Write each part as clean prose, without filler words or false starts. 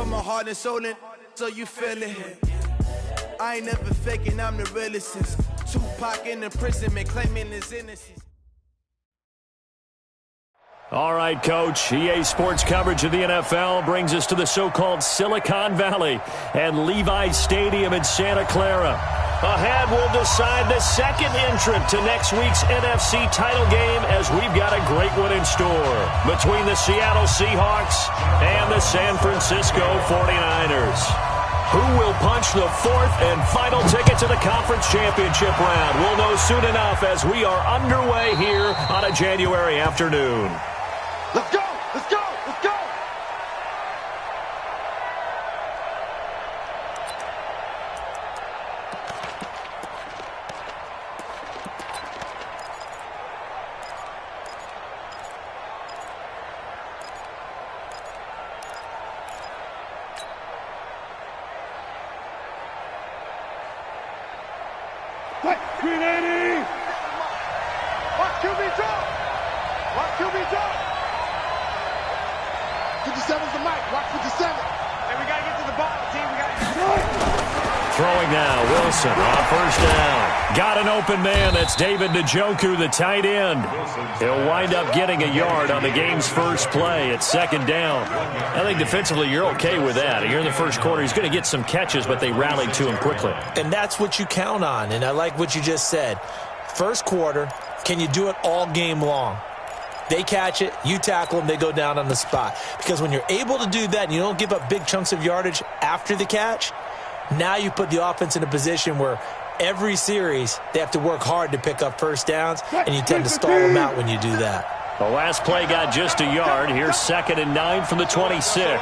my heart and soul in, so you feel it. I ain't never faking, I'm the realest since Tupac in imprisonment, claiming his innocence. All right, Coach. EA Sports coverage of the NFL brings us to the so-called Silicon Valley and Levi's Stadium in Santa Clara. Ahead, we'll decide the second entrant to next week's NFC title game as we've got a great one in store between the Seattle Seahawks and the San Francisco 49ers. Who will punch the fourth and final ticket to the conference championship round? We'll know soon enough as we are underway here on a January afternoon. Let's go! Let's go! Let's go! What? 380! Watch QB drop! Watch QB drop! 57's the mic. Watch 57. Hey, we got to get to the ball, team. We got to get to it. Throwing now, Wilson on first down. Got an open man. That's David Njoku, the tight end. He'll wind up getting a yard on the game's first play at second down. I think defensively you're okay with that. You're in the first quarter. He's going to get some catches, but they rallied to him quickly. And that's what you count on, and I like what you just said. First quarter, can you do it all game long? They catch it, you tackle them, they go down on the spot. Because when you're able to do that and you don't give up big chunks of yardage after the catch, now you put the offense in a position where every series they have to work hard to pick up first downs, and you tend to stall them out when you do that. The last play got just a yard. Here's 2nd and 9 from the 26. 25,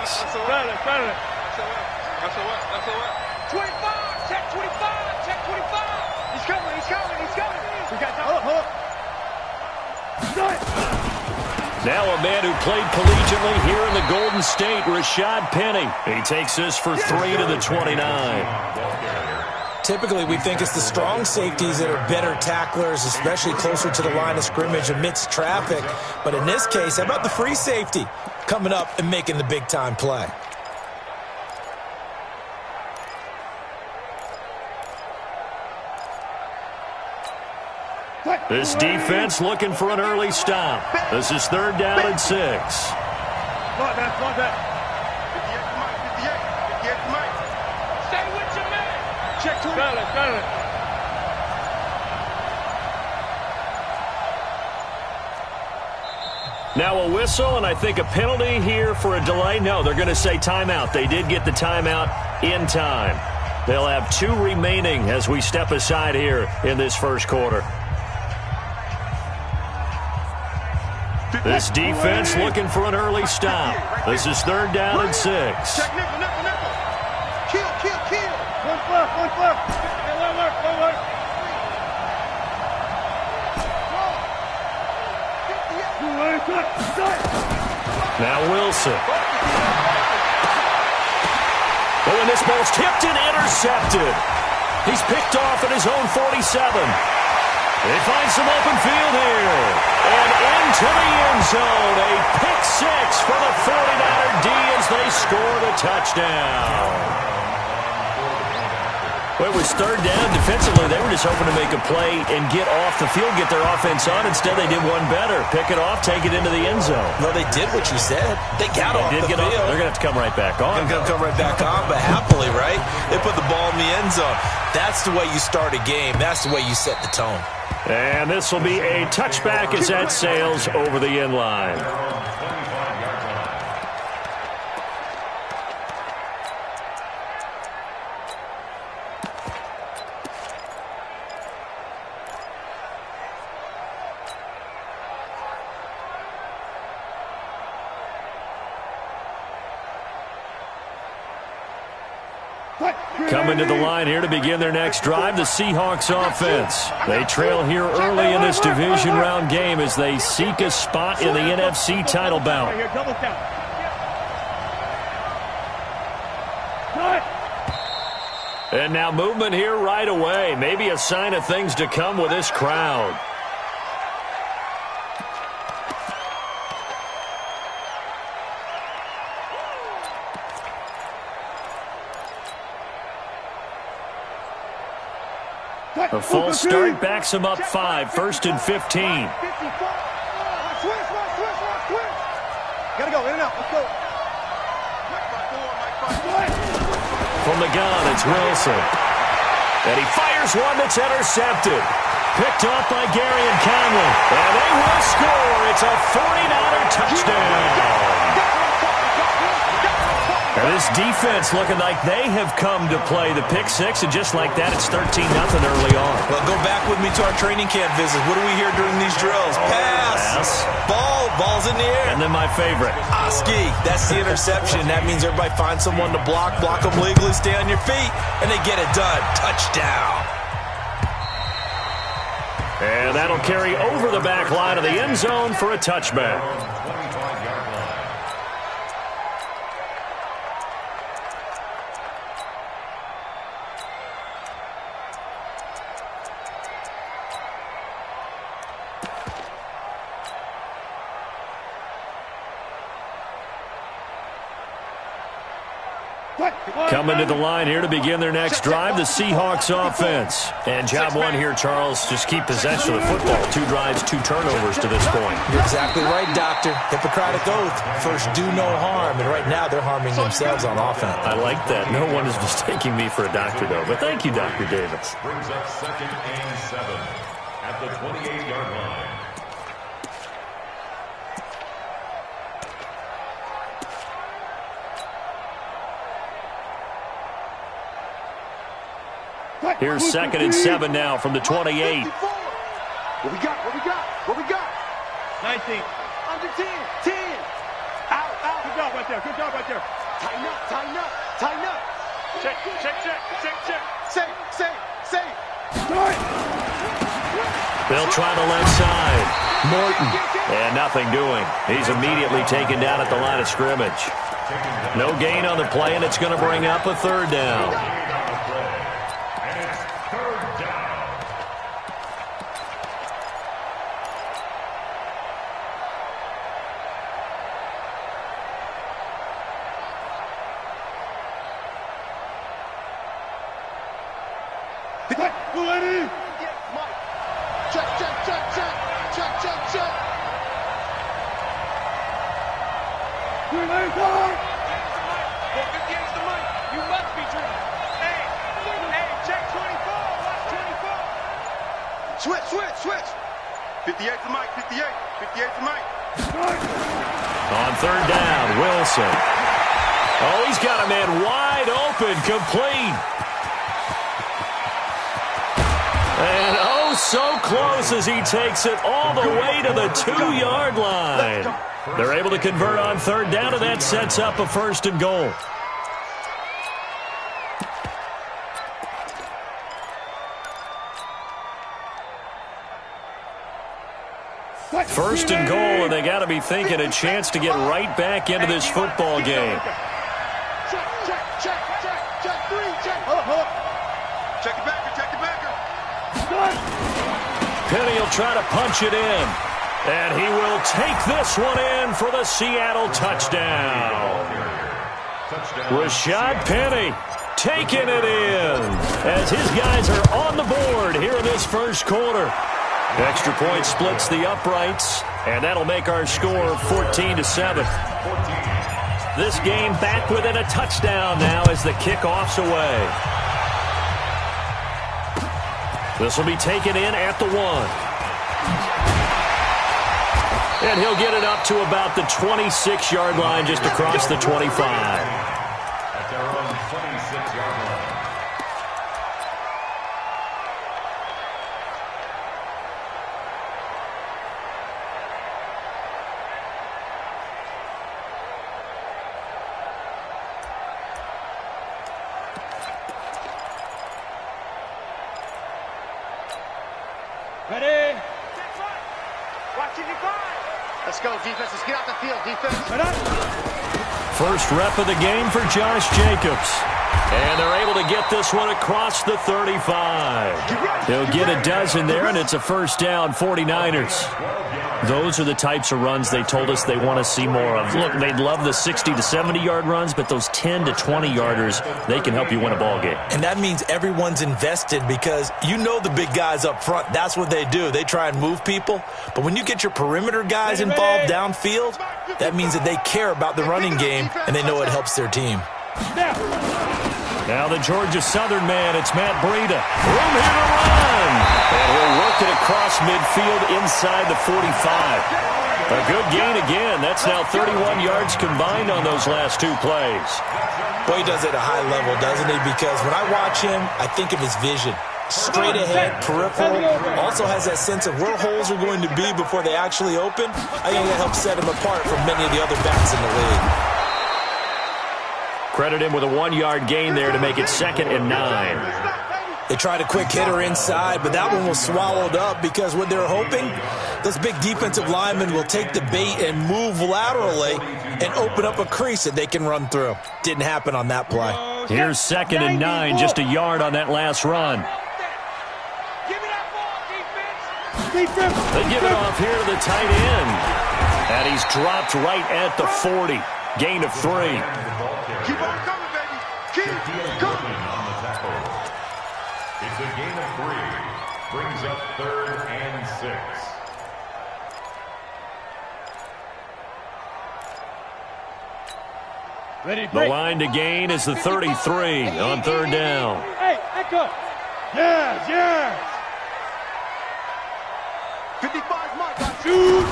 check 25, check 25. He's coming, he's coming, he's coming. We got time. Hold up. Now a man who played collegiately here in the Golden State, Rashad Penny. He takes this for 3 to the 29. Typically, we think it's the strong safeties that are better tacklers, especially closer to the line of scrimmage amidst traffic. But in this case, how about the free safety coming up and making the big-time play? This defense looking for an early stop. This is 3rd down and 6. Slow that. 58 Mike. Stay with your man. Check 20. Got it. Now a whistle, and I think a penalty here for a delay. No, they're going to say timeout. They did get the timeout in time. They'll have 2 remaining as we step aside here in this first quarter. This defense looking for an early stop. This is 3rd down and 6. Check nickel. Kill. One fluff. One work. Now Wilson. Oh, and this ball's tipped and intercepted. He's picked off at his own 47. They find some open field here. And into the end zone. A pick 6 for the 49er D as they score the touchdown. Well, it was 3rd down. Defensively, they were just hoping to make a play and get off the field, get their offense on. Instead, they did one better. Pick it off, take it into the end zone. Well, they did what you said. They got off the field. They're going to have to come right back on. They're going to come right back on, but happily, right? They put the ball in the end zone. That's the way you start a game. That's the way you set the tone. And this will be a touchback as that sails over the end line. Coming to the line here to begin their next drive, the Seahawks offense. They trail here early in this division round game as they seek a spot in the NFC title bout. And now movement here right away. Maybe a sign of things to come with this crowd. A false start backs him up 5, 1st and 15. Gotta go, in and out, let's go. From the gun, it's Wilson. And he fires one that's intercepted. Picked off by Gary and Conley. And they will score. It's a 49er touchdown. And this defense looking like they have come to play the pick six, and just like that, it's 13-0 early on. Well, go back with me to our training camp visits. What do we hear during these drills? Pass. Ball's in the air. And then my favorite. Oski, that's the interception. That means everybody finds someone to block them legally, stay on your feet, and they get it done. Touchdown. And that'll carry over the back line of the end zone for a touchback. Coming to the line here to begin their next drive, the Seahawks offense. And job one here, Charles, just keep possession of the football. 2 drives, 2 turnovers to this point. You're exactly right, Doctor. Hippocratic oath. First, do no harm. And right now, they're harming themselves on offense. I like that. No one is mistaking me for a doctor, though. But thank you, Dr. Davis. Brings up 2nd and 7 at the 28-yard line. Here's 2nd and 7 now from the 28. What we got? 19. Under 10. 10. Out. Good job right there. Tighten up. Check. Say. They'll try the left side. Morton. And nothing doing. He's immediately taken down at the line of scrimmage. No gain on the play, and it's going to bring up a 3rd down. Switch. 58 to Mike. On 3rd down, Wilson. Oh, he's got a man wide open, complete. And oh, so close as he takes it all the way to the 2-yard line. They're able to convert on 3rd down, and that sets up a 1st and goal. First and goal, and they got to be thinking a chance to get right back into this football game. Check. 3. Check the backer. Penny will try to punch it in. And he will take this one in for the Seattle touchdown. Rashad Penny taking it in as his guys are on the board here in this first quarter. Extra point splits the uprights, and that'll make our score 14-7. This game back within a touchdown now as the kickoff's away. This will be taken in at the 1. And he'll get it up to about the 26-yard line, just across the 25. At their own 26-yard line. Ready? Watching your back. Let's go, defense. Let's get out the field, defense. First rep of the game for Josh Jacobs. And they're able to get this one across the 35. He'll get a dozen there, and it's a first down, 49ers. Those are the types of runs they told us they want to see more of. Look, they'd love the 60 to 70-yard runs, but those 10 to 20-yarders, they can help you win a ball game. And that means everyone's invested because you know the big guys up front. That's what they do. They try and move people. But when you get your perimeter guys involved downfield, that means that they care about the running game, and they know it helps their team. Now the Georgia Southern man, it's Matt Breida. Room here to run. And he'll work it across midfield inside the 45. A good gain again. That's now 31 yards combined on those last two plays. Boy, he does it at a high level, doesn't he? Because when I watch him, I think of his vision. Straight ahead, peripheral, also has that sense of where holes are going to be before they actually open. I think that helps set him apart from many of the other backs in the league. Credit him with a 1-yard gain there to make it 2nd and 9. They tried a quick hitter inside, but that one was swallowed up because what they're hoping, those big defensive linemen will take the bait and move laterally and open up a crease that they can run through. Didn't happen on that play. Here's 2nd and 9, just a yard on that last run. They give it off here to the tight end. And he's dropped right at the 40. Gain of 3. Keep on coming, baby. Keep coming. It's a gain of 3. Brings up 3rd and 6. The line to gain is the 33 on 3rd down. Hey, good. Yes. 55 Mike. Shoot.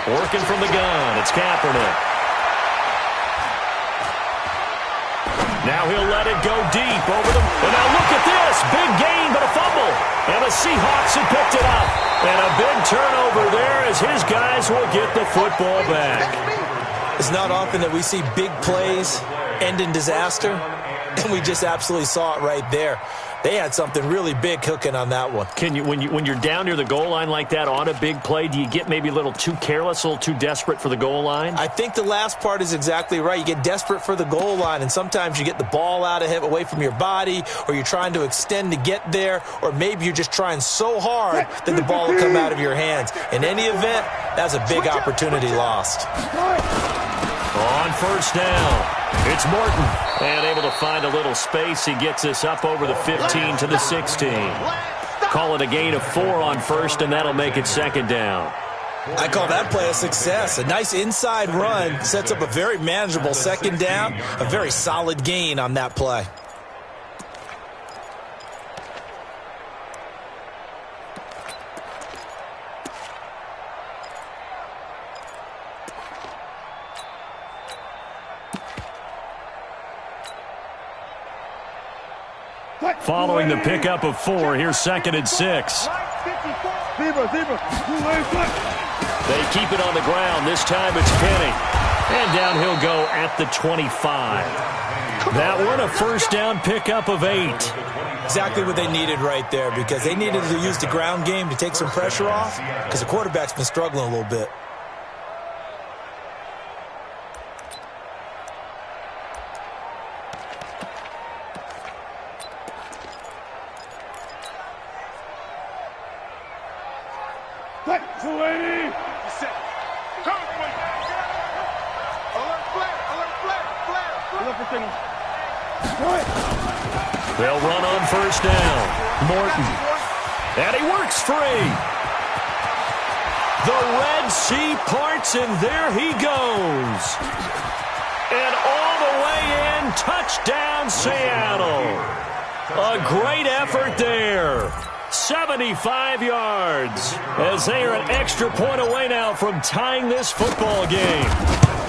Working from the gun. It's Kaepernick. Now he'll let it go deep over them. And now look at this. Big gain, but a fumble. And the Seahawks have picked it up. And a big turnover there as his guys will get the football back. It's not often that we see big plays end in disaster, and we just absolutely saw it right there. They had something really big cooking on that one. Can you, when you're down near the goal line like that on a big play, do you get maybe a little too careless, a little too desperate for the goal line? I think the last part is exactly right. You get desperate for the goal line, and sometimes you get the ball out of him away from your body, or you're trying to extend to get there, or maybe you're just trying so hard that the ball will come out of your hands. In any event, that's a big opportunity lost. On 1st down, it's Morton. And able to find a little space. He gets us up over the 15 to the 16. Call it a gain of 4 on 1st, and that'll make it 2nd down. I call that play a success. A nice inside run sets up a very manageable 2nd down. A very solid gain on that play. Following the pickup of 4, here's 2nd and 6. Zebra. They keep it on the ground. This time it's Penny. And down he'll go at the 25. That one, a 1st down pickup of 8. Exactly what they needed right there, because they needed to use the ground game to take some pressure off, because the quarterback's been struggling a little bit. They'll run on 1st down. Morton. And he works free. The Red Sea parts, and there he goes. And all the way in, touchdown Seattle. A great effort there. 75 yards as they are an extra point away now from tying this football game.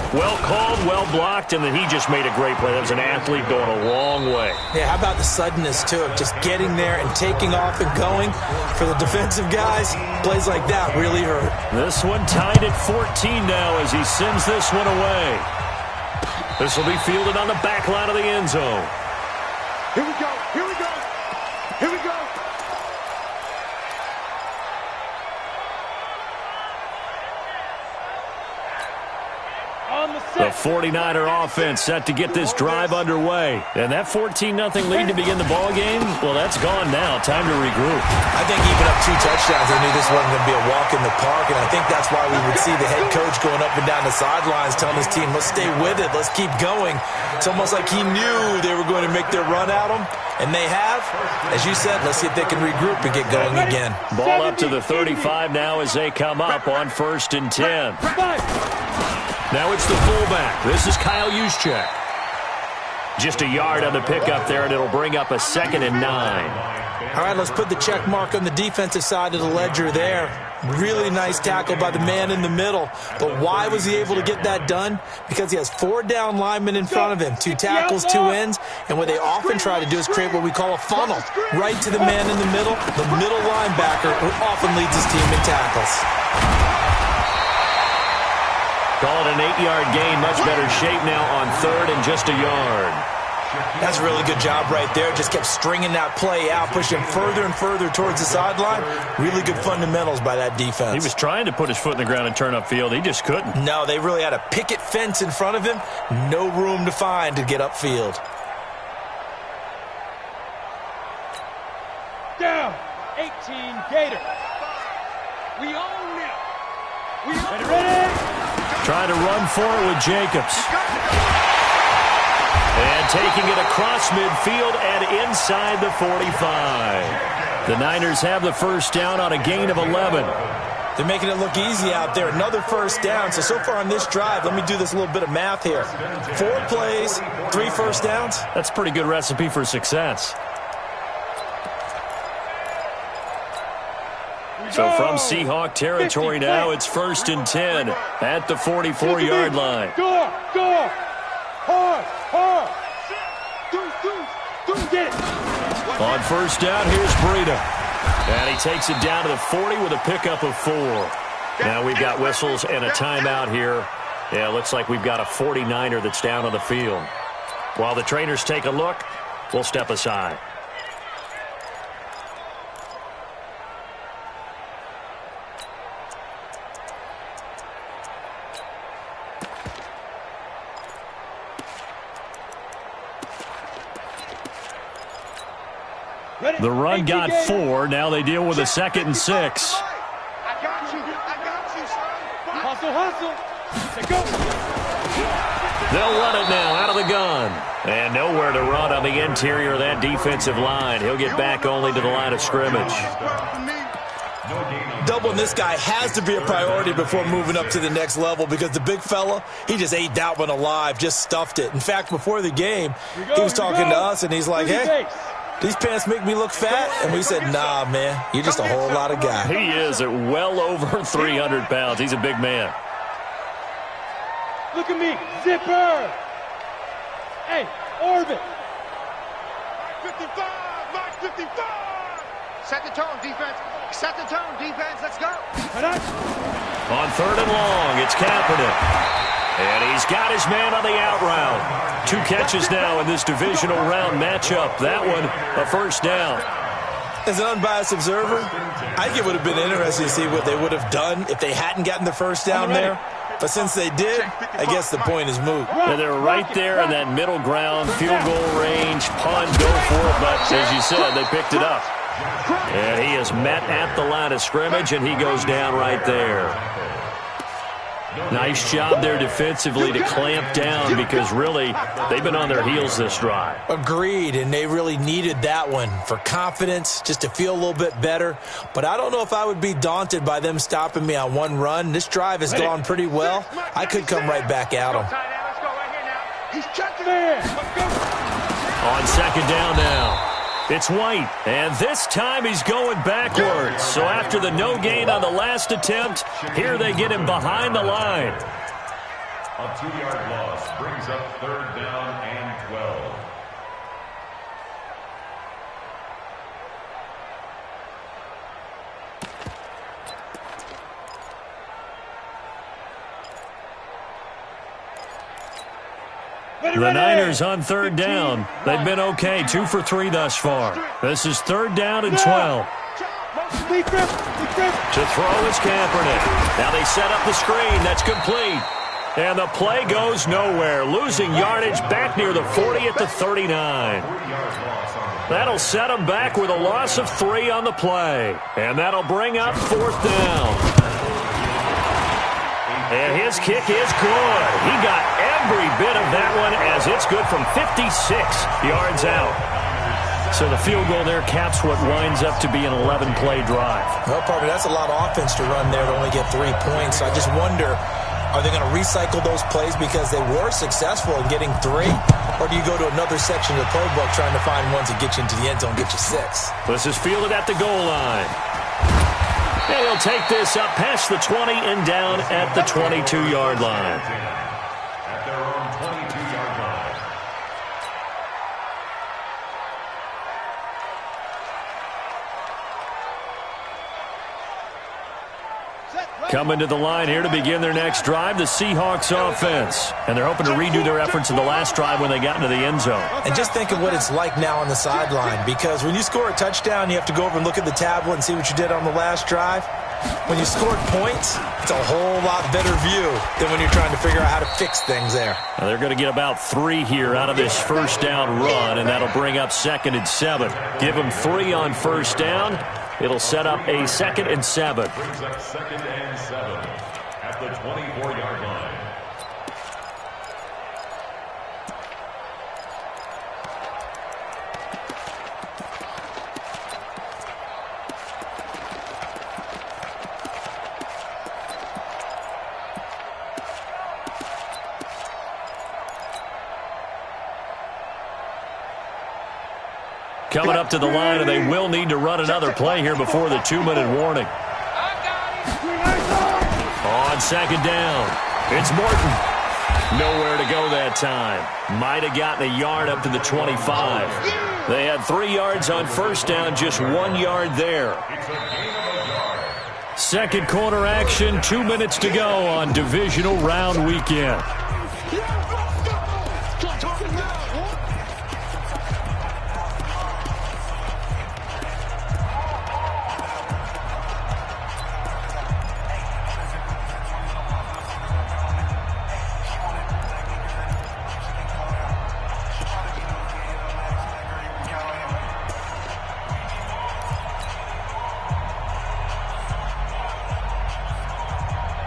Well called, well blocked, and then he just made a great play. That was an athlete going a long way. Yeah, how about the suddenness to it? Just getting there and taking off and going. For the defensive guys, plays like that really hurt. This one tied at 14 now as he sends this one away. This will be fielded on the back line of the end zone. Here we go. On the The 49er offense set to get this drive underway. And that 14-0 lead to begin the ball game, well, that's gone now. Time to regroup. I think even up 2 touchdowns, they knew this wasn't going to be a walk in the park, and I think that's why we would see the head coach going up and down the sidelines telling his team, let's stay with it, let's keep going. It's almost like he knew they were going to make their run at him, and they have. As you said, let's see if they can regroup and get going again. Ball up to the 35 now as they come up on 1st and 10. Now it's the fullback. This is Kyle Juszczyk. Just a yard on the pickup there, and it'll bring up a 2nd and 9. All right, let's put the check mark on the defensive side of the ledger there. Really nice tackle by the man in the middle. But why was he able to get that done? Because he has 4 down linemen in front of him, 2 tackles, 2 ends, and what they often try to do is create what we call a funnel right to the man in the middle linebacker, who often leads his team in tackles. Call it an 8-yard gain. Much better shape now on 3rd and just a yard. That's a really good job right there. Just kept stringing that play out, pushing further and further towards the sideline. Really good fundamentals by that defense. He was trying to put his foot in the ground and turn upfield. He just couldn't. No, they really had a picket fence in front of him. No room to find to get upfield. Down, 18 Gator. We own it. We own it. Ready? Trying to run for it with Jacobs. And taking it across midfield and inside the 45. The Niners have the first down on a gain of 11. They're making it look easy out there. Another first down. So far on this drive, let me do this little bit of math here. 4 plays, 3 first downs. That's a pretty good recipe for success. So from Seahawk territory now, it's 1st and 10 at the 44-yard line. Go, hard. Get it. On first down, here's Breida. And he takes it down to the 40 with a pickup of 4. Now we've got whistles and a timeout here. Yeah, it looks like we've got a 49er that's down on the field. While the trainers take a look, we'll step aside. The run got 4. Now they deal with a 2nd and 6. I got you, son. Hustle. Go. They'll run it now out of the gun. And nowhere to run on the interior of that defensive line. He'll get back only to the line of scrimmage. Doubling this guy has to be a priority before moving up to the next level, because the big fella, he just ate that one alive, just stuffed it. In fact, before the game, he was talking to us, and he's like, hey, these pants make me look fat. And we said, nah, man, you're just a whole lot of guy. He is at well over 300 pounds. He's a big man. Look at me, zipper. Hey, orbit. 55, Mike 55. Set the tone, defense. Set the tone, defense. Let's go. On 3rd and long, it's Kaepernick. And he's got his man on the out route. 2 catches now in this divisional round matchup. That one, a first down. As an unbiased observer, I think it would have been interesting to see what they would have done if they hadn't gotten the first down there. But since they did, I guess the point is moot. And they're right there in that middle ground, field goal range, punt, go for it. But as you said, they picked it up. And he is met at the line of scrimmage, and he goes down right there. Nice job there defensively to clamp down, because really they've been on their heels this drive. Agreed, and they really needed that one for confidence, just to feel a little bit better. But I don't know if I would be daunted by them stopping me on one run. This drive has gone pretty well. I could come right back at them. He's checking in. On 2nd down now, it's White, and this time he's going backwards. So after the no gain on the last attempt, here they get him behind the line. A 2-yard loss brings up 3rd down and 12. The Niners on 3rd down. They've been okay, 2 for 3 thus far. This is 3rd down and 12. To throw is Kaepernick. Now they set up the screen. That's complete. And the play goes nowhere. Losing yardage back near the 40 at the 39. That'll set him back with a loss of 3 on the play. And that'll bring up 4th down. And his kick is good. He got every bit of that one as it's good from 56 yards out. So the field goal there caps what winds up to be an 11-play drive. Well, partner, that's a lot of offense to run there to only get 3 points. So I just wonder, are they going to recycle those plays because they were successful in getting 3? Or do you go to another section of the playbook trying to find ones that get you into the end zone, get you 6? This is fielded at the goal line. And he'll take this up past the 20 and down at the 22-yard line. At their own 22-yard line. Coming to the line here to begin their next drive, the Seahawks offense. And they're hoping to redo their efforts in the last drive when they got into the end zone. And just think of what it's like now on the sideline, because when you score a touchdown, you have to go over and look at the tablet and see what you did on the last drive. When you scored points, it's a whole lot better view than when you're trying to figure out how to fix things there. Now they're going to get about 3 here out of this first down run, and that'll bring up 2nd and 7. Give them 3 on first down. It'll set up a 2nd and 7. Brings up 2nd and 7 at the 24-yard line. Coming up to the line, and they will need to run another play here before the 2-minute warning. On 2nd down, it's Morton. Nowhere to go that time. Might have gotten a yard up to the 25. They had 3 yards on first down, just 1 yard there. Second quarter action, 2 minutes to go on divisional round weekend.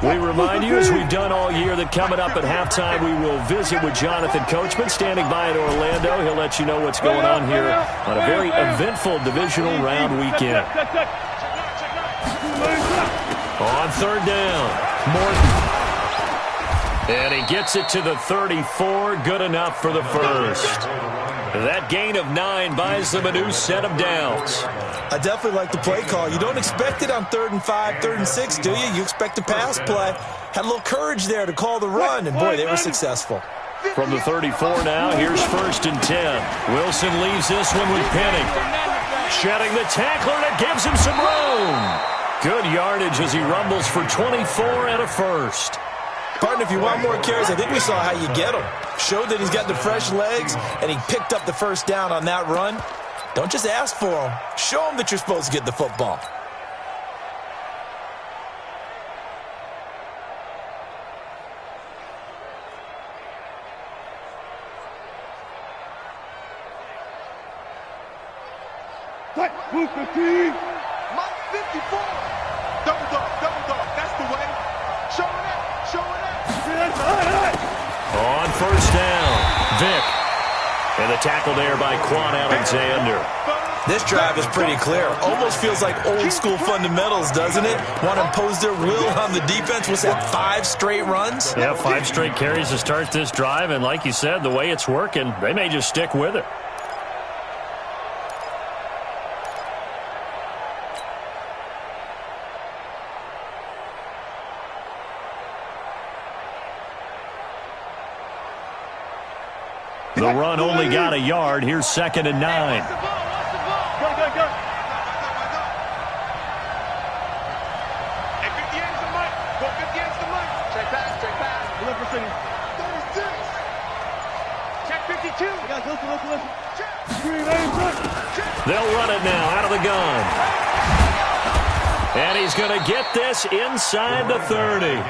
We remind you, as we've done all year, that coming up at halftime, we will visit with Jonathan Coachman, standing by in Orlando. He'll let you know what's going on here on a very eventful divisional round weekend. On 3rd down, Morton. And he gets it to the 34, good enough for the first. That gain of 9 buys them a new set of downs. I definitely like the play call. You don't expect it on 3rd and 5, 3rd and 6, do you? You expect a pass play. Had a little courage there to call the run, and boy, they were successful. From the 34 now, here's 1st and 10. Wilson leaves this one with Penning. Shedding the tackler, and it gives him some room. Good yardage as he rumbles for 24 and a first. Partner, if you want more carries, I think we saw how you get him. Showed that he's got the fresh legs, and he picked up the first down on that run. Don't just ask for him. Show him that you're supposed to get the football. Move 15. Mike 54. Double dog, that's the way. Show it up. On first down, Vick. And the tackle there by Quan Alexander. This drive is pretty clear. Almost feels like old school fundamentals, doesn't it? Want to impose their will on the defense. Was that 5 straight runs? Yeah, 5 straight carries to start this drive. And like you said, the way it's working, they may just stick with it. The run only got a yard. Here's 2nd and 9. Go. Hey, 58's the mic. Go 58's the mic. Check pass. Look for 36. Check 52. Listen. They'll run it now out of the gun. And he's going to get this inside the 30.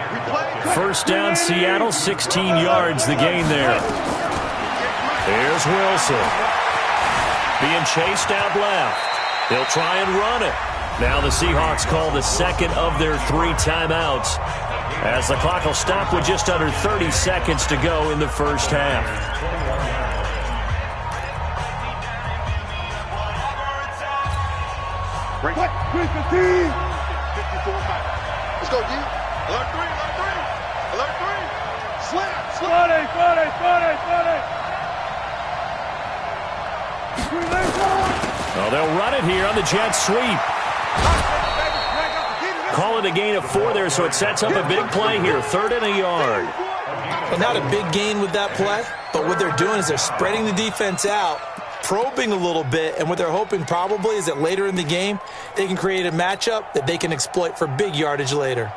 First down, Seattle, 16 yards the gain there. Here's Wilson. Being chased out left. They'll try and run it. Now the Seahawks call the second of their 3 timeouts, as the clock will stop with just under 30 seconds to go in the first half. What? 15. 54. Let's go, D. Alert 3, alert 3. Alert 3. Slam, slam. 40. Well, they'll run it here on the jet sweep. Call it a gain of 4 there, so it sets up a big play here. 3rd and a yard. Well, not a big gain with that play, but what they're doing is they're spreading the defense out, probing a little bit, and what they're hoping probably is that later in the game, they can create a matchup that they can exploit for big yardage later.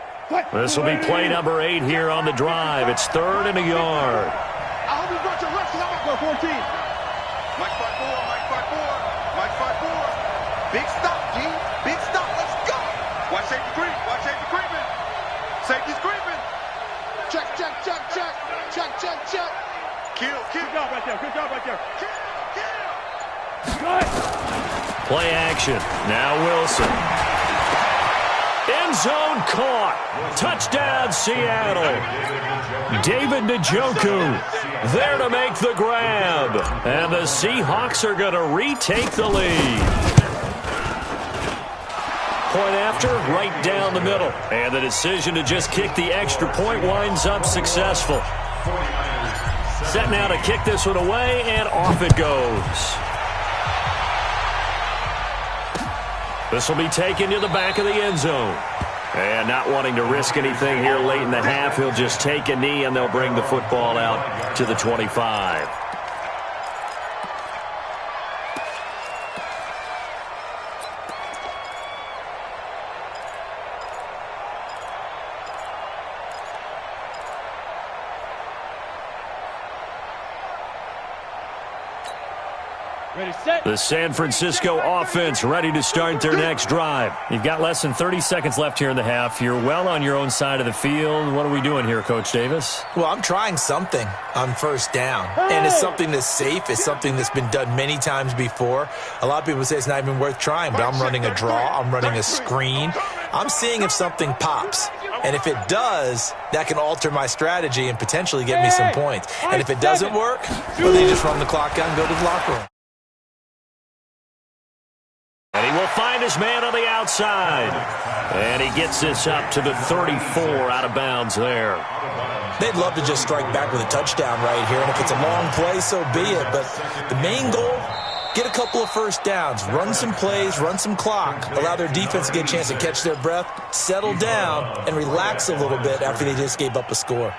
This will be play number 8 here on the drive. It's 3rd and a yard. I hope you brought your rest. Go 14. Mike 5-4, Mike 5-4, Mike 5-4. Big stop, G. Big stop. Let's go. Watch safety creep. Watch safety creeping. Safety's creeping. Check, check, check, check. Check, check, check. Kill, kill. Good job right there. Good job right there. Kill, kill. Play action. Now Wilson. End zone caught. Touchdown, Seattle. David Njoku there to make the grab. And the Seahawks are going to retake the lead. Point after, right down the middle. And the decision to just kick the extra point winds up successful. Set now to kick this one away, and off it goes. This will be taken to the back of the end zone. And not wanting to risk anything here late in the half, he'll just take a knee, and they'll bring the football out to the 25. The San Francisco offense ready to start their next drive. You've got less than 30 seconds left here in the half. You're well on your own side of the field. What are we doing here, Coach Davis? Well, I'm trying something on first down, and it's something that's safe. It's something that's been done many times before. A lot of people say it's not even worth trying, but I'm running a draw. I'm running a screen. I'm seeing if something pops, and if it does, that can alter my strategy and potentially get me some points. And if it doesn't work, well, they just run the clock out and go to the locker room. And he will find his man on the outside. And he gets this up to the 34, out of bounds there. They'd love to just strike back with a touchdown right here, and if it's a long play, so be it. But the main goal, get a couple of first downs, run some plays, run some clock, allow their defense to get a chance to catch their breath, settle down, and relax a little bit after they just gave up a score.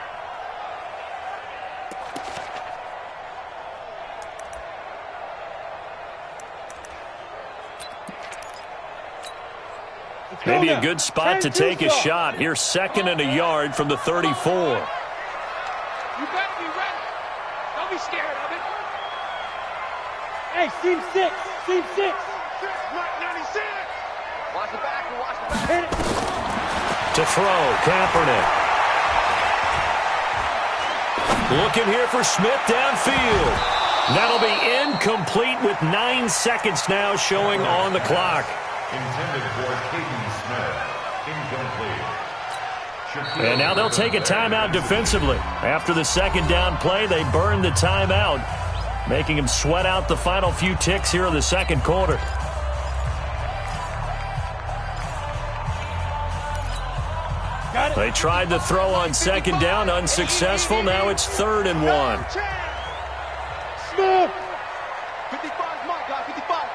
Maybe a good spot to take a shot. Here's 2nd and a yard from the 34. You better be ready. Don't be scared of it. Hey, seam 6. Seam 6. Mike 96. Watch the back. Watch the back. Hit it. To throw, Kaepernick. Looking here for Smith downfield. That'll be incomplete with 9 seconds now showing on the clock. Intended for Kaden Smith. Incomplete. And now they'll take a timeout defensively. After the second down play, they burn the timeout, making him sweat out the final few ticks here in the second quarter. They tried the throw on second down, unsuccessful. Now it's 3rd and 1. Smith. 55 Mike, guys. 55.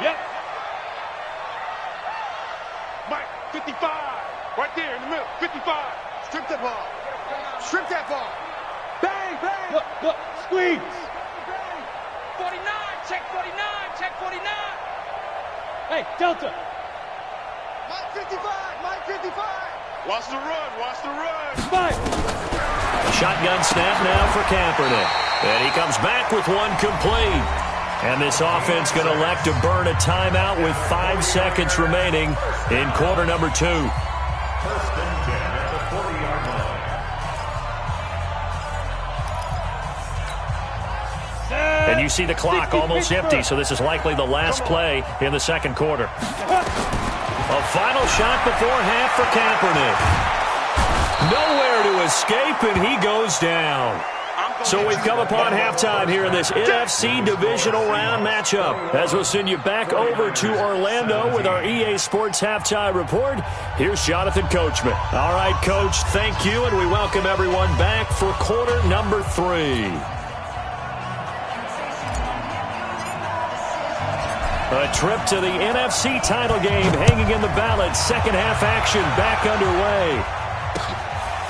Yep. Mike, 55. Right there in the middle. 55. Strip that ball. Strip that ball. Bang, bang. Look. Squeeze. 49. Check 49. Check 49. Hey, Delta. Mike 55. Mike 55. Watch the run. Watch the run. Five. Shotgun snap now for Kaepernick. And he comes back with one complete. And this offense going to elect to burn a timeout with 5 seconds remaining in quarter number 2. First and 10 at the 40-yard line. And you see the clock almost empty, so this is likely the last play in the second quarter. A final shot before half for Kaepernick. Nowhere to escape, and he goes down. So we've come upon halftime here in this NFC Divisional Round matchup. As we'll send you back over to Orlando with our EA Sports Halftime Report, here's Jonathan Coachman. All right, Coach, thank you, and we welcome everyone back for quarter number 3. A trip to the NFC title game hanging in the balance. Second half action back underway.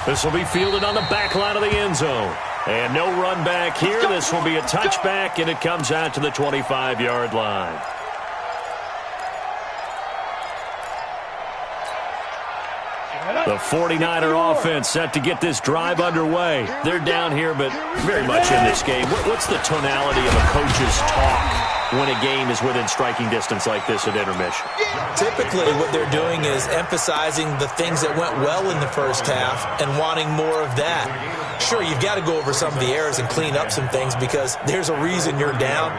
This will be fielded on the back line of the end zone. And no run back here. This will be a touchback, and it comes out to the 25-yard line. The 49er offense set to get this drive underway. They're down here, but very much in this game. What's the tonality of a coach's talk when a game is within striking distance like this at intermission? Typically, what they're doing is emphasizing the things that went well in the first half and wanting more of that. Sure, you've got to go over some of the errors and clean up some things because there's a reason you're down.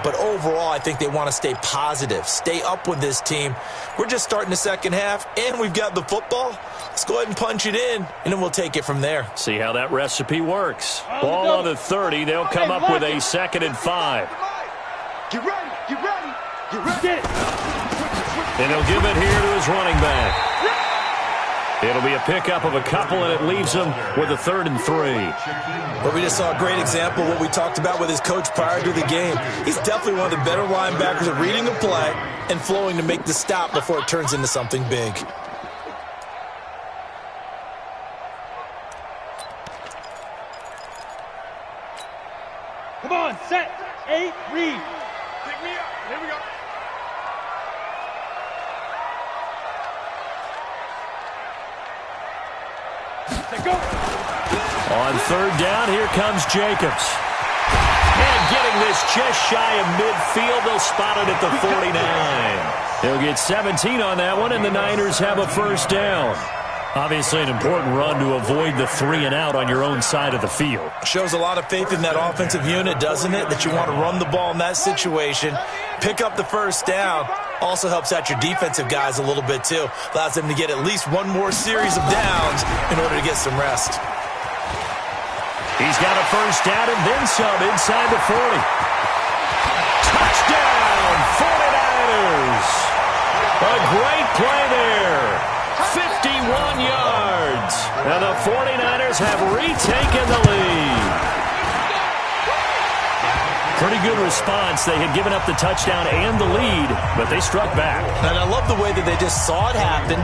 But overall, I think they want to stay positive, stay up with this team. We're just starting the second half, and we've got the football. Let's go ahead and punch it in, and then we'll take it from there. See how that recipe works. Ball on the 30. They'll come up with a 2nd and 5. Get ready, get ready, get ready. And he'll give it here to his running back. It'll be a pickup of a couple, and it leaves him with a 3rd and 3. Well, we just saw a great example of what we talked about with his coach prior to the game. He's definitely one of the better linebackers at reading a play and flowing to make the stop before it turns into something big. Come on, set, 8, read. Pick me up. Here we go. Go. On 3rd down, here comes Jacobs. And getting this just shy of midfield, they'll spot it at the 49. They'll get 17 on that one, and the Niners have a 1st down. Obviously an important run to avoid the 3 and out on your own side of the field. Shows a lot of faith in that offensive unit, doesn't it? That you want to run the ball in that situation. Pick up the 1st down. Also helps out your defensive guys a little bit, too. Allows them to get at least one more series of downs in order to get some rest. He's got a 1st down and then some inside the 40. Touchdown, 49ers. A great play there. 51 yards. And the 49ers have retaken the lead. Pretty good response. They had given up the touchdown and the lead, but they struck back. And I love the way that they just saw it happen,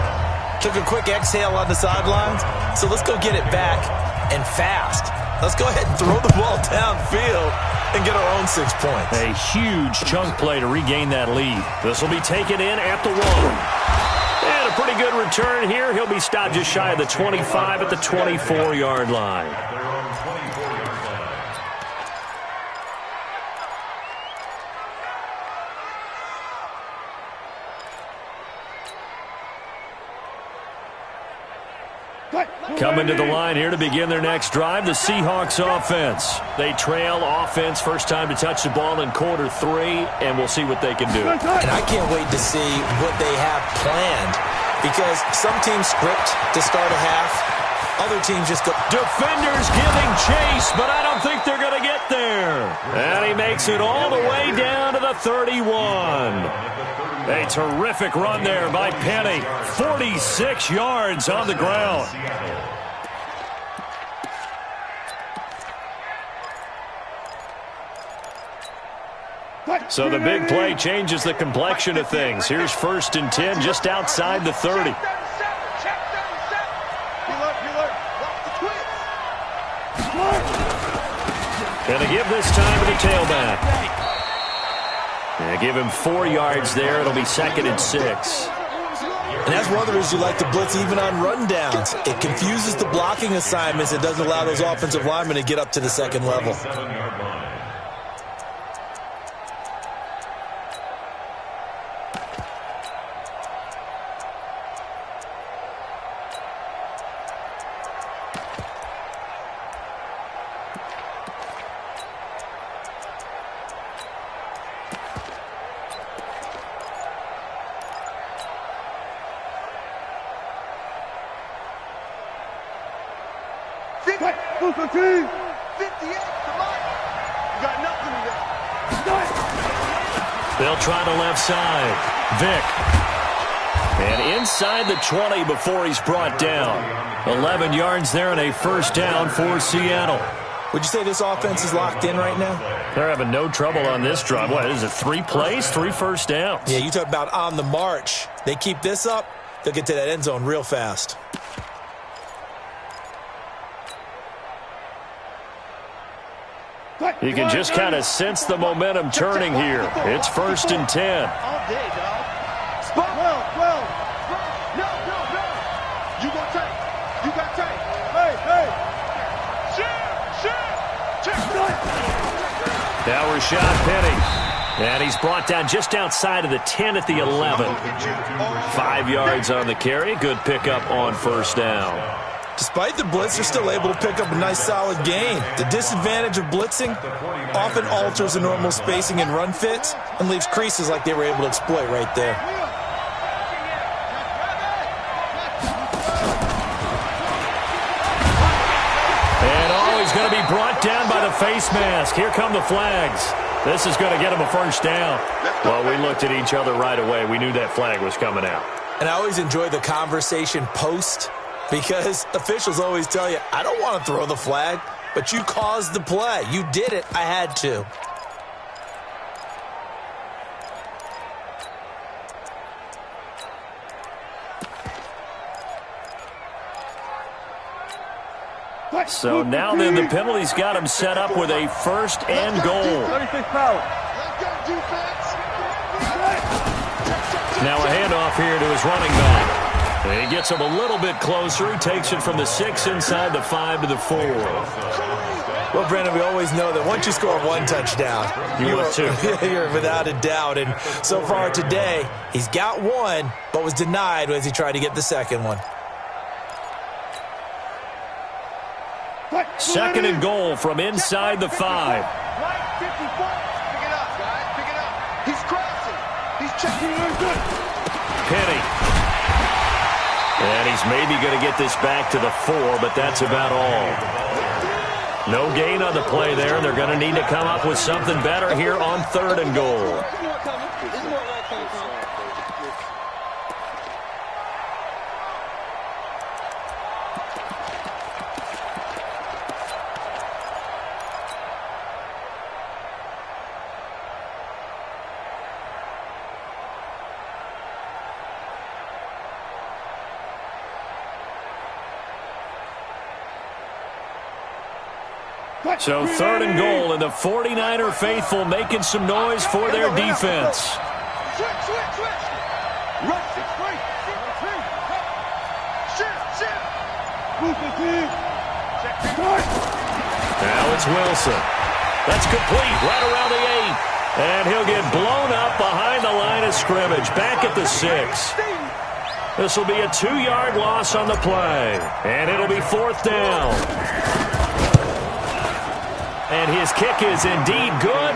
took a quick exhale on the sidelines. So let's go get it back and fast. Let's go ahead and throw the ball downfield and get our own 6 points. A huge chunk play to regain that lead. This will be taken in at the 1. And a pretty good return here. He'll be stopped just shy of the 25 at the 24-yard line. Coming to the line here to begin their next drive, the Seahawks offense. They trail offense, first time to touch the ball in quarter 3, and we'll see what they can do. And I can't wait to see what they have planned, because some teams script to start a half, other teams just go. Defenders giving chase, but I don't think they're going to get there. And he makes it all the way down to the 31. A terrific run there by Penny. 46 yards on the ground. So the big play changes the complexion of things. Here's 1st and 10 just outside the 30. And they give this time to the tailback. Yeah, give him 4 yards there. It'll be 2nd and 6. And that's one of the reasons you like to blitz even on run downs. It confuses the blocking assignments. It doesn't allow those offensive linemen to get up to the 2nd level. 58, come on. You got nothing today. They'll try the left side. Vick. And inside the 20 before he's brought down. 11 yards there and a first down for Seattle. Would you say this offense is locked in right now? They're having no trouble on this drive. What is it, 3 plays, 3 first downs? Yeah, you talk about on the march. They keep this up, they'll get to that end zone real fast. You can just kind of sense the momentum turning here. It's 1st and 10. All day, dog. Spot. 12. No. You got tape. Hey. Check. Now Rashad Penny. And he's brought down just outside of the 10 at the 11. 5 yards on the carry. Good pickup on first down. Despite the blitz, they're still able to pick up a nice, solid gain. The disadvantage of blitzing often alters the normal spacing and run fits and leaves creases like they were able to exploit right there. And he's going to be brought down by the face mask. Here come the flags. This is going to get him a first down. Well, we looked at each other right away. We knew that flag was coming out. And I always enjoy the conversation post, because officials always tell you, I don't want to throw the flag, but you caused the play. You did it. I had to. So now then the penalty's got him set up with a 1st and goal. Now a handoff here to his running back. He gets him a little bit closer. He takes it from the 6 inside the 5 to the 4. Well, Brandon, we always know that once you score 1 touchdown, you're without a doubt. And so far today, he's got 1, but was denied as he tried to get the second one. 2nd and goal from inside the 5. Pick it up, guys. Pick it up. He's crossing. He's checking. Penny. And he's maybe going to get this back to the 4, but that's about all. No gain on the play there, and they're going to need to come up with something better here on 3rd and goal. So 3rd and goal, and the 49er faithful making some noise for their defense. Switch. Rush it, free. Shift. Now it's Wilson. That's complete right around the 8. And he'll get blown up behind the line of scrimmage, back at the 6. This will be a 2-yard loss on the play. And it'll be 4th down. And his kick is indeed good,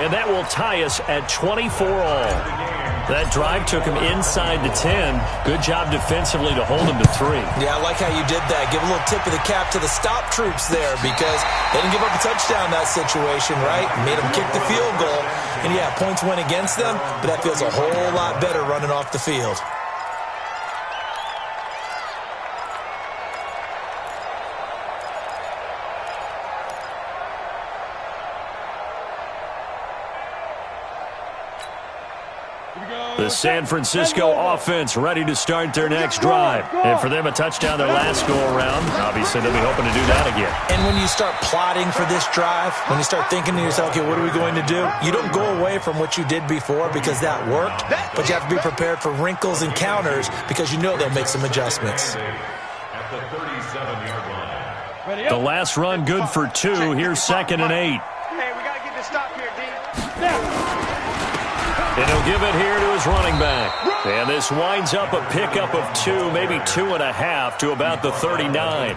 and that will tie us at 24 all. That drive took him inside the 10. Good job defensively to hold him to 3. Yeah, I like how you did that. Give a little tip of the cap to the stop troops there, because they didn't give up a touchdown in that situation, right? Made them kick the field goal. And, yeah, points went against them, but that feels a whole lot better running off the field. The San Francisco offense ready to start their next drive. And for them, a touchdown their last go-around. Obviously, they'll be hoping to do that again. And when you start plotting for this drive, when you start thinking to yourself, okay, what are we going to do? You don't go away from what you did before because that worked, but you have to be prepared for wrinkles and counters because you know they'll make some adjustments. At the 37-yard line. The last run good for 2. Here's 2nd and 8. Hey, we got to get the stop here, D. And he'll give it here to his running back. And this winds up a pickup of 2, maybe 2.5 to about the 39.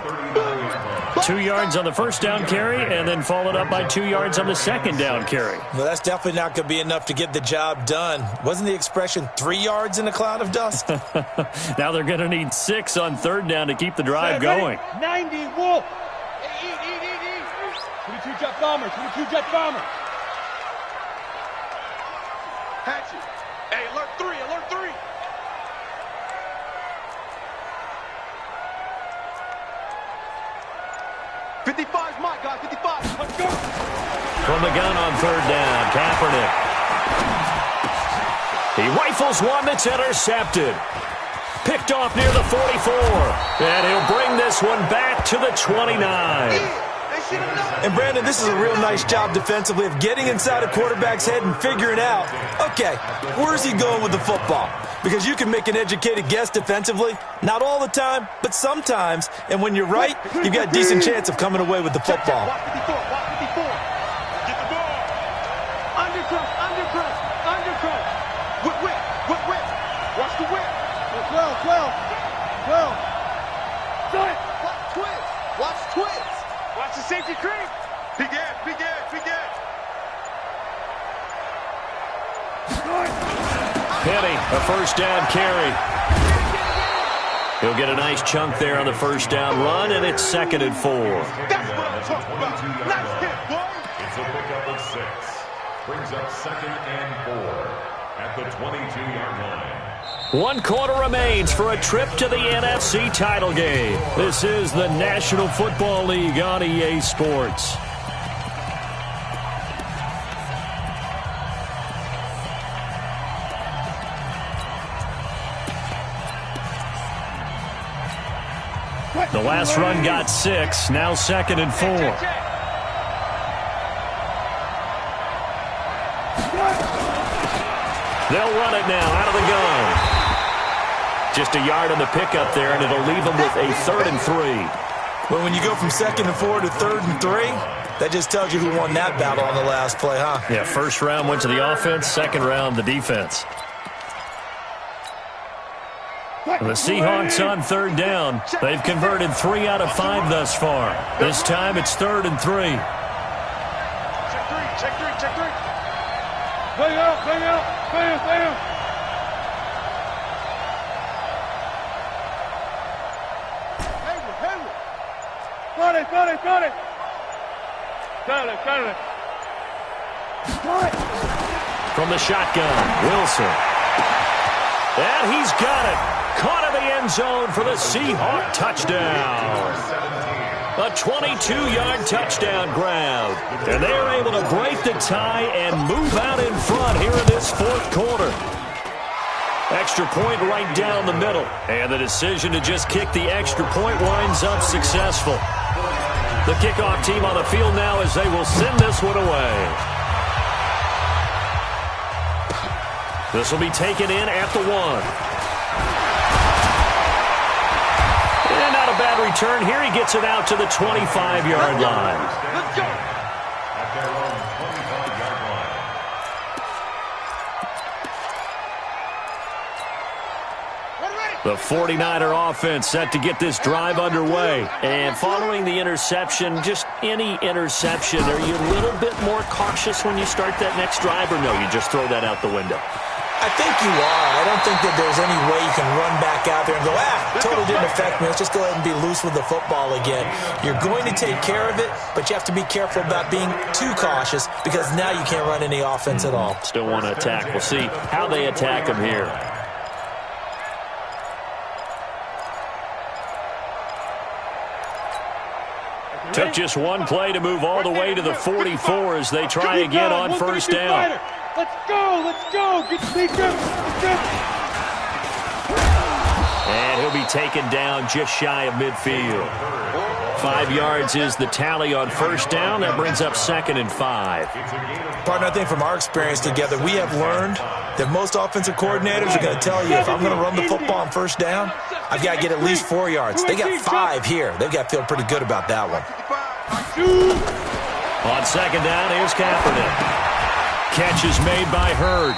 2 yards on the first down carry, and then followed up by 2 yards on the second down carry. Well, that's definitely not going to be enough to get the job done. Wasn't the expression 3 yards in a cloud of dust? Now they're going to need 6 on 3rd down to keep the drive going. 90, Wolf. 22 jet bomber, 22 jet bomber. Hatchet. Hey, alert 3, alert 3. '55's my guy, 55. Let's go. From the gun on third down, Kaepernick. He rifles one that's intercepted. Picked off near the 44. And he'll bring this one back to the 29. And, Brandon, this is a real nice job defensively of getting inside a quarterback's head and figuring out, okay, where's he going with the football? Because you can make an educated guess defensively. Not all the time, but sometimes. And when you're right, you've got a decent chance of coming away with the football. Watch 54, watch 54. Get the ball. Undercross, undercross, undercross. Whip, whip, whip, whip. Watch the whip. 12, 12, 12. Watch Twist. Watch twist. Watch the safety creep. Big ass, big ass, big ass. Penny, a first down carry. He'll get a nice chunk there on the first down run, and it's 2nd and 4. That's what I'm talking about. Nice hit, boy. It's a pickup of 6. Brings up 2nd and 4 at the 22-yard line. 1 quarter remains for a trip to the NFC title game. This is the National Football League on EA Sports. The last run got 6, now 2nd and 4. They'll run it now out of the gun. Just a yard on the pickup there, and it'll leave them with a 3rd and 3. Well, when you go from 2nd and 4 to 3rd and 3, that just tells you who won that battle on the last play, huh? Yeah, first round went to the offense, second round the defense. The Seahawks on 3rd down. They've converted 3 out of 5 thus far. This time it's 3rd and 3. Check 3, check 3, check 3. Bang out, bang out, bam, bam. Got it, got it, got it. Got it, got it. Got it. From the shotgun, Wilson. And he's got it. Caught in the end zone for the Seahawk touchdown. A 22-yard touchdown grab. And they're able to break the tie and move out in front here in this 4th quarter. Extra point right down the middle. And the decision to just kick the extra point winds up successful. The kickoff team on the field now as they will send this one away. This will be taken in at the 1. And not a bad return here. He gets it out to the 25-yard line. Let's go. At their own 25-yard line. The 49er offense set to get this drive underway. And following the interception, just any interception, are you a little bit more cautious when you start that next drive, or no, you just throw that out the window? I think you are. I don't think that there's any way you can run back out there and go, totally didn't affect me. Let's just go ahead and be loose with the football again. You're going to take care of it, but you have to be careful about being too cautious because now you can't run any offense at all. Still want to attack. We'll see how they attack him here. Took just one play to move all the way to the 44 as they try again on first down. Let's go, let's go. Get him. And he'll be taken down just shy of midfield. 5 yards is the tally on first down. That brings up 2nd and 5. Partner, I think from our experience together, we have learned that most offensive coordinators are going to tell you if I'm going to run the football on first down, I've got to get at least 4 yards. They got 5 here. They've got to feel pretty good about that one. On second down, here's Kaepernick. Catch is made by Hurd.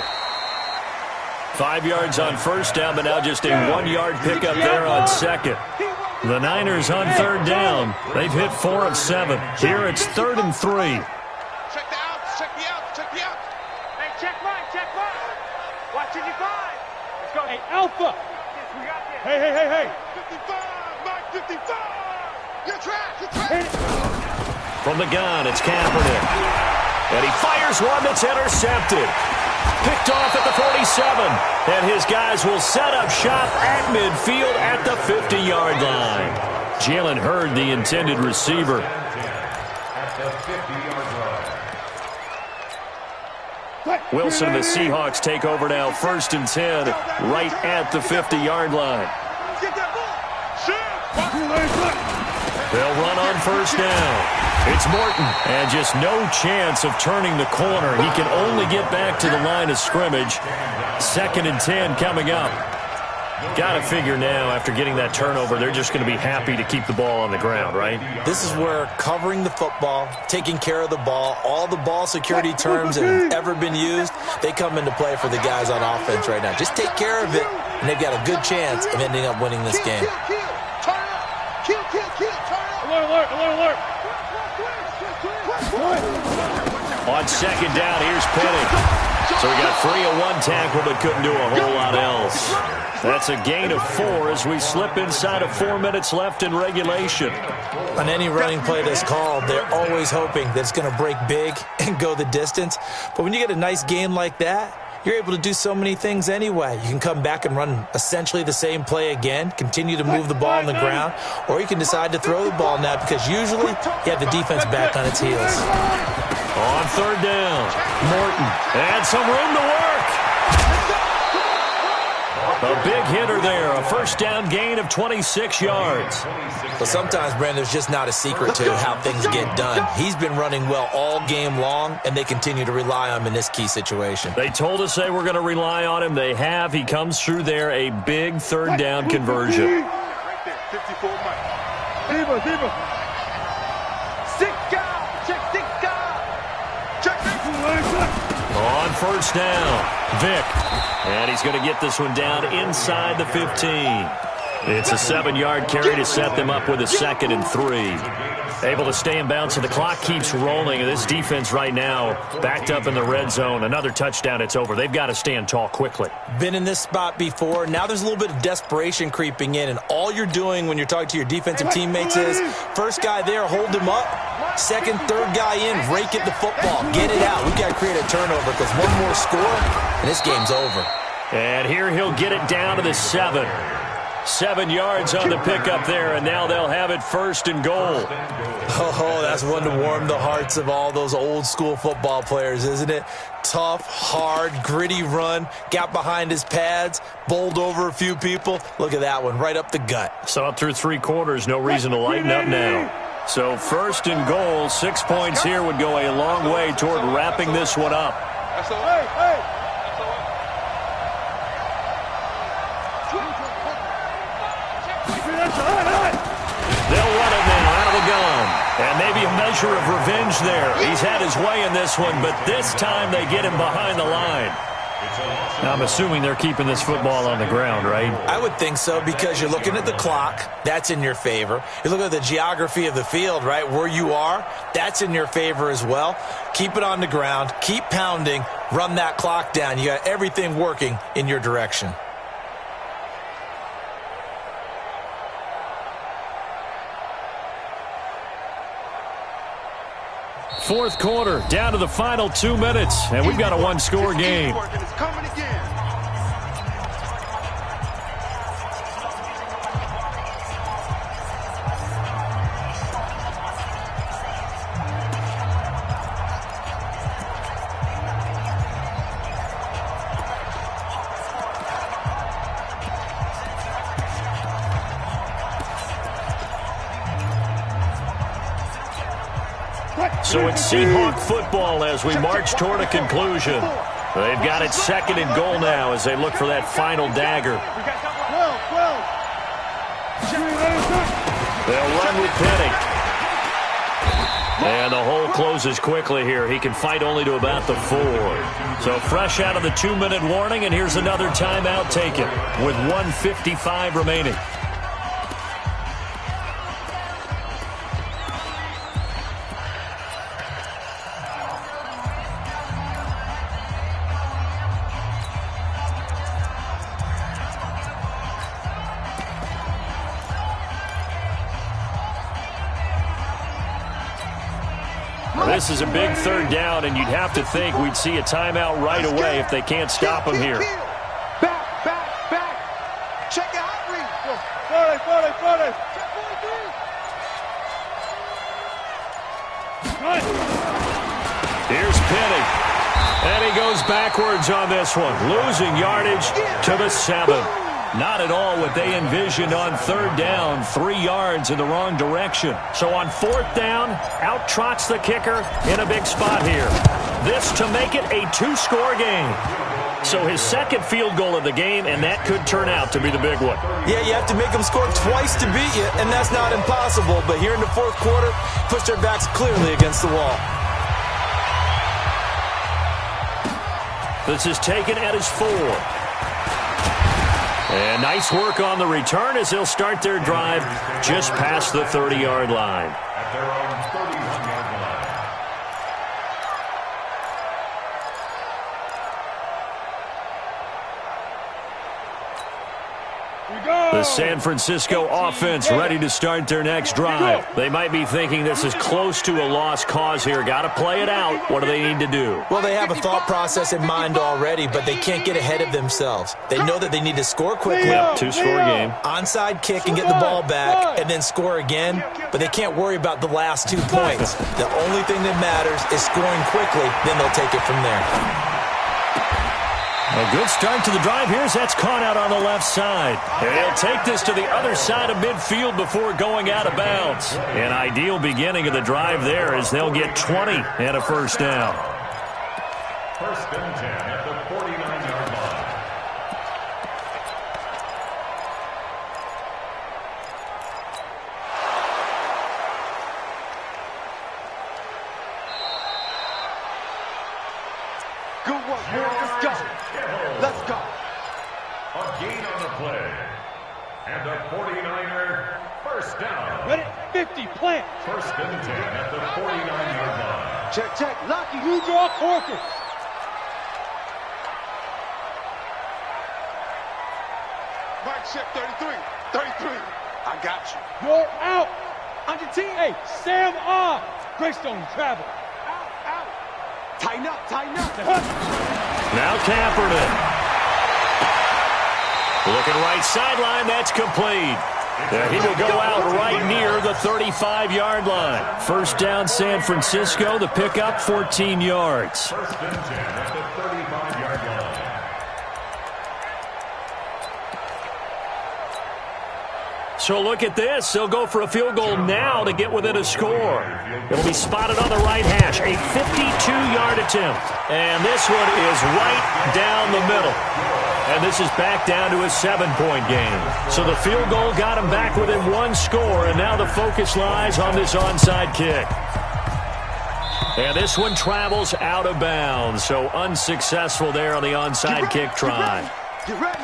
5 yards on first down, but now just a 1-yard pickup there on second. The Niners on third down. They've hit 4 of 7. Here it's 3rd and 3. Check the outs, check the outs, check the outs. Hey, check mine, check mine. Watch 55. Let's go. Hey, Alpha. We got this. Hey. 55, Mike 55. You're trash, you're trash. Hit it. From the gun, it's Kaepernick. And he fires one that's intercepted. Picked off at the 47. And his guys will set up shop at midfield at the 50-yard line. Jalen Hurd, the intended receiver. At the 50-yard line. Wilson and the Seahawks take over now, 1st and 10, right at the 50-yard line. They'll run on 1st down. It's Morton, and just no chance of turning the corner. He can only get back to the line of scrimmage. 2nd and 10 coming up. Got to figure now, after getting that turnover, they're just going to be happy to keep the ball on the ground, right? This is where covering the football, taking care of the ball, all the ball security terms that have ever been used, they come into play for the guys on offense right now. Just take care of it, and they've got a good chance of ending up winning this game. Alert. On 2nd down, here's Penny. So he got free of one tackle but couldn't do a whole lot else. That's a gain of 4 as we slip inside of 4 minutes left in regulation. On any running play that's called, they're always hoping that it's going to break big and go the distance. But when you get a nice gain like that, you're able to do so many things anyway. You can come back and run essentially the same play again, continue to move the ball on the ground, or you can decide to throw the ball now because usually you have the defense back on its heels. On 3rd down, Morton, and some room to work. A big hitter there, a 1st down gain of 26 yards. But sometimes, Brandon, there's just not a secret to how things get done. He's been running well all game long, and they continue to rely on him in this key situation. They told us they were going to rely on him. They have. He comes through there, a big 3rd down conversion. Right there, 54 Mike. Diva. On 1st down, Vick. And he's going to get this one down inside the 15. It's a 7-yard carry to set them up with a 2nd and 3. Able to stay in bounds, so the clock keeps rolling. And this defense right now backed up in the red zone. Another touchdown, it's over. They've got to stand tall quickly. Been in this spot before. Now there's a little bit of desperation creeping in. And all you're doing when you're talking to your defensive teammates is, first guy there, hold him up. 2nd, 3rd guy in, rake at the football. Get it out. We've got to create a turnover because one more score, and this game's over. And here he'll get it down to the 7. 7 yards on the pickup there, and now they'll have it 1st and goal. Oh, that's one to warm the hearts of all those old-school football players, isn't it? Tough, hard, gritty run, got behind his pads, bowled over a few people. Look at that one, right up the gut. Saw it through 3 quarters, no reason to lighten up now. So 1st and goal, 6 points here would go a long way toward wrapping this one up. That's all right. They'll run it now out of the gun. And maybe a measure of revenge there. He's had his way in this one, but this time they get him behind the line. Now, I'm assuming they're keeping this football on the ground, right? I would think so because you're looking at the clock. That's in your favor. You look at the geography of the field, right, where you are. That's in your favor as well. Keep it on the ground. Keep pounding. Run that clock down. You got everything working in your direction. Fourth quarter, down to the final 2 minutes, and we've got a one-score game. It's coming again. So it's Seahawk football as we march toward a conclusion. They've got it 2nd and goal now as they look for that final dagger. They'll run with Penny. And the hole closes quickly here. He can fight only to about the 4. So fresh out of the 2-minute warning, and here's another timeout taken with 1:55 remaining. this is a big third down, and you'd have to think we'd see a timeout right away if they can't stop him here. Back. Check your hot read. 40. Here's Penny. And he goes backwards on this one, losing yardage to the 7. Not at all what they envisioned on third down, 3 yards in the wrong direction. So on fourth down, out trots the kicker in a big spot here. This to make it a 2-score game. So his second field goal of the game, and that could turn out to be the big one. Yeah, you have to make them score twice to beat you, and that's not impossible. But here in the fourth quarter, push their backs clearly against the wall. This is taken at his 4. And nice work on the return as they'll start their drive just past the 30-yard line. At their own 31-yard line. The San Francisco offense ready to start their next drive. They might be thinking this is close to a lost cause here. Got to play it out. What do they need to do? Well, they have a thought process in mind already, but they can't get ahead of themselves. They know that they need to score quickly. Yep, 2-score game. Onside kick and get the ball back and then score again, but they can't worry about the last 2 points. The only thing that matters is scoring quickly, then they'll take it from there. A good start to the drive. Here's that's caught out on the left side. And he'll take this to the other side of midfield before going out of bounds. An ideal beginning of the drive there as they'll get 20 and a first down. First and 10 at the 49-yard line. Good work, boys. Let's go. A gain on the play. And a 49er first down. Ready? 50, plant. First and 10 at the 49-yard line. Check. Lucky. You draw Corker. Mike check 33. I got you. You're out. On your team. Hey, Sam on. Greystone travel. Out. Tighten up. Now Kaepernick. Looking right sideline, that's complete. He will go out right near the 35-yard line. First down, San Francisco. The pickup, 14 yards. First and 10 at the 35-yard line. So look at this. They'll go for a field goal now to get within a score. It'll be spotted on the right hash. A 52-yard attempt. And this one is right down the middle. And this is back down to a 7-point game. So the field goal got him back within 1 score, and now the focus lies on this onside kick. And this one travels out of bounds, so unsuccessful there on the onside kick try. Get ready.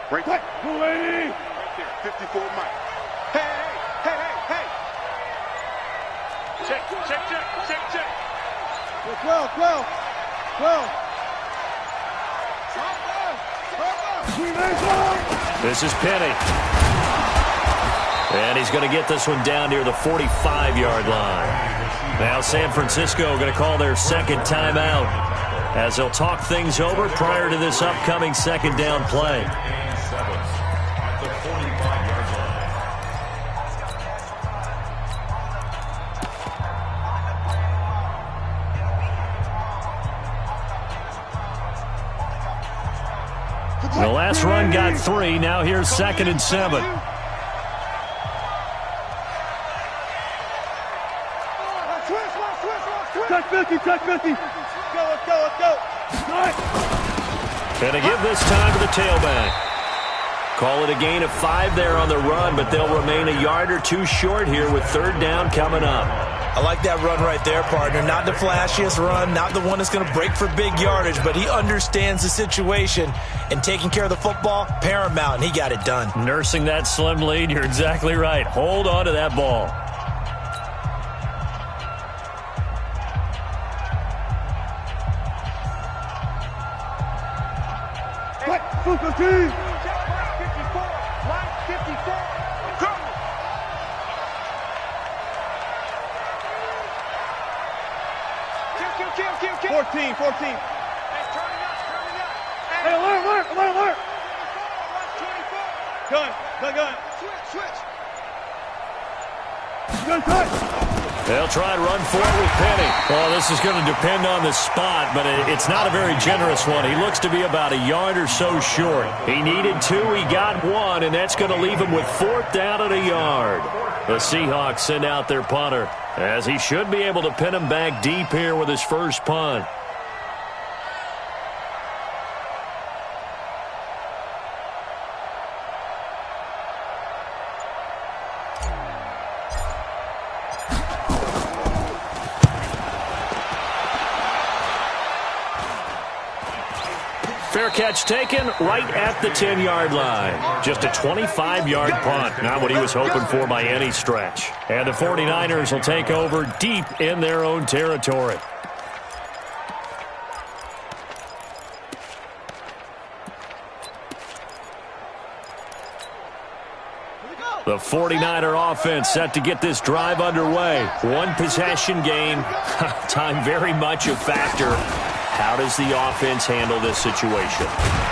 Right there. Right there. 54 Mike. Hey. Check. 12. This is Penny. And he's going to get this one down near the 45-yard line. Now San Francisco going to call their second timeout as they'll talk things over prior to this upcoming second down play. At the 45-yard line. The last run got 3. Now here's 2nd and 7. Touch 50. Let's go. And to give this time to the tailback. Call it a gain of 5 there on the run, but they'll remain a yard or 2 short here with third down coming up. I like that run right there, partner. Not the flashiest run, not the one that's going to break for big yardage, but he understands the situation, and taking care of the football, paramount, and he got it done. Nursing that slim lead, you're exactly right. Hold on to that ball. Line 54. Go. 14. Hey, turning up. Hey, alert. 24. Gun. Switch. Gun tight. They'll try and run for it with Penny. Well, this is going to depend on the spot, but it's not a very generous one. He looks to be about a yard or so short. He needed 2, he got 1, and that's going to leave him with 4th down at a yard. The Seahawks send out their punter, as he should be able to pin him back deep here with his first punt. Fair catch taken right at the 10-yard line. Just a 25-yard punt. Not what he was hoping for by any stretch. And the 49ers will take over deep in their own territory. The 49er offense set to get this drive underway. One possession game. Time very much a factor. How does the offense handle this situation?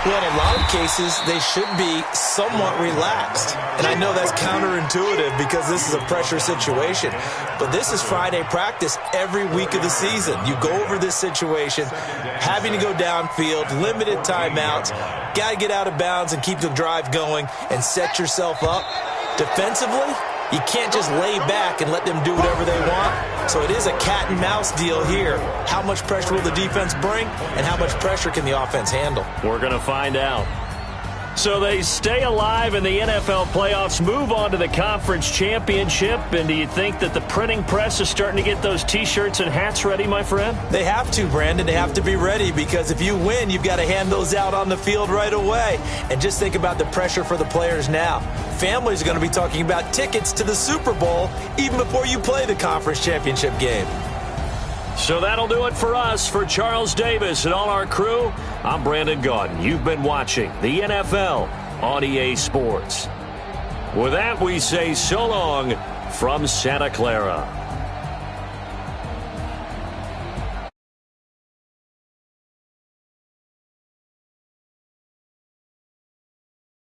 Well, in a lot of cases, they should be somewhat relaxed. And I know that's counterintuitive because this is a pressure situation. But this is Friday practice every week of the season. You go over this situation, having to go downfield, limited timeouts, got to get out of bounds and keep the drive going and set yourself up. Defensively, you can't just lay back and let them do whatever they want. So it is a cat and mouse deal here. How much pressure will the defense bring, and how much pressure can the offense handle? We're going to find out. So they stay alive in the NFL playoffs, move on to the conference championship. And do you think that the printing press is starting to get those T-shirts and hats ready, my friend? They have to, Brandon. They have to be ready because if you win, you've got to hand those out on the field right away. And just think about the pressure for the players now. Families are going to be talking about tickets to the Super Bowl even before you play the conference championship game. So that'll do it for us. For Charles Davis and all our crew, I'm Brandon Gaudin. You've been watching the NFL on EA Sports. With that, we say so long from Santa Clara.